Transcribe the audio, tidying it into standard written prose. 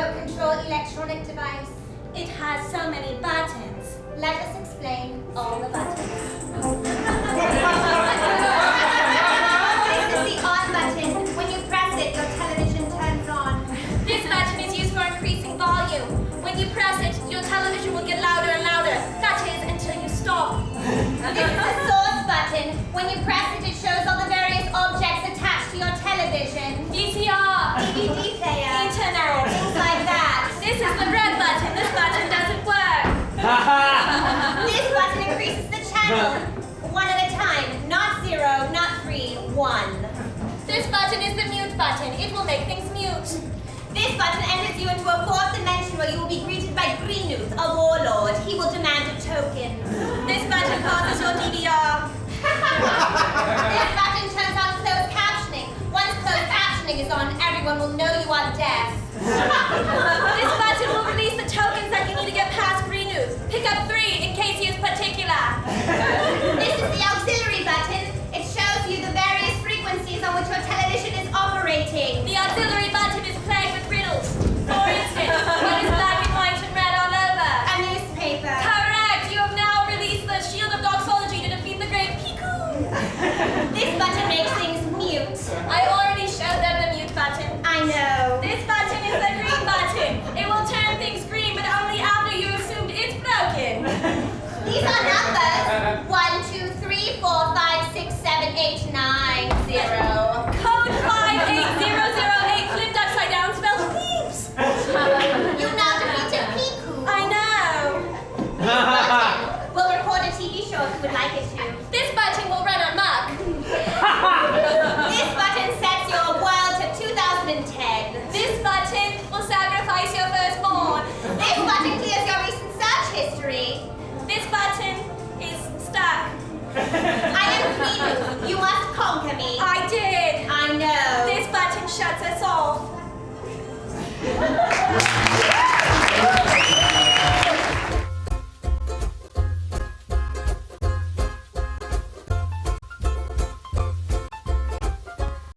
remote control electronic device? It has so many buttons. Let us explain all the buttons. This is the on button. When you press it, your television turns on. This button is used for increasing volume. When you press it, your television will get louder and louder. That is, until you stop. This is the source button. When you press it, it shows all the various objects attached to your television. VCR, DVD player. internet, Things like that. This is the red button. This button doesn't work. This button increases the channel. One at a time. Not 0, not 3, 1. This button is the mute button. It will make things mute. This button enters you into a fourth dimension where you will be greeted by Greenuth, a warlord. He will demand a token. This button pauses your DVR. This button turns on closed captioning. Once closed captioning is on, everyone will know you are deaf. This button will release the tokens that you need to get past Greenuth. Pick up 3 in case he is particular. This is the auxiliary button. It shows you the various frequencies on which your television is operating. The auxiliary button is plagued with riddles. For instance, what is black and white and red all over? A newspaper. Correct! You have now released the shield of doxology to defeat the great Piku. This button makes things mute. I already showed them the mute button. I know. This button is the green button. It will turn things green, but only after you assumed it's broken. These are numbers. 1, 2, 3, 4, 5, 6, 7, 8, 9, 0. Code 58008 flipped upside down spells peeps. You now defeated Piku. I know. This button will record a TV show if you would like it to. This button will run amok. This button sets your world to 2010. This button will sacrifice your firstborn. This button clears your recent search history. This button is stuck. I am Greenuth. You must conquer me. I did.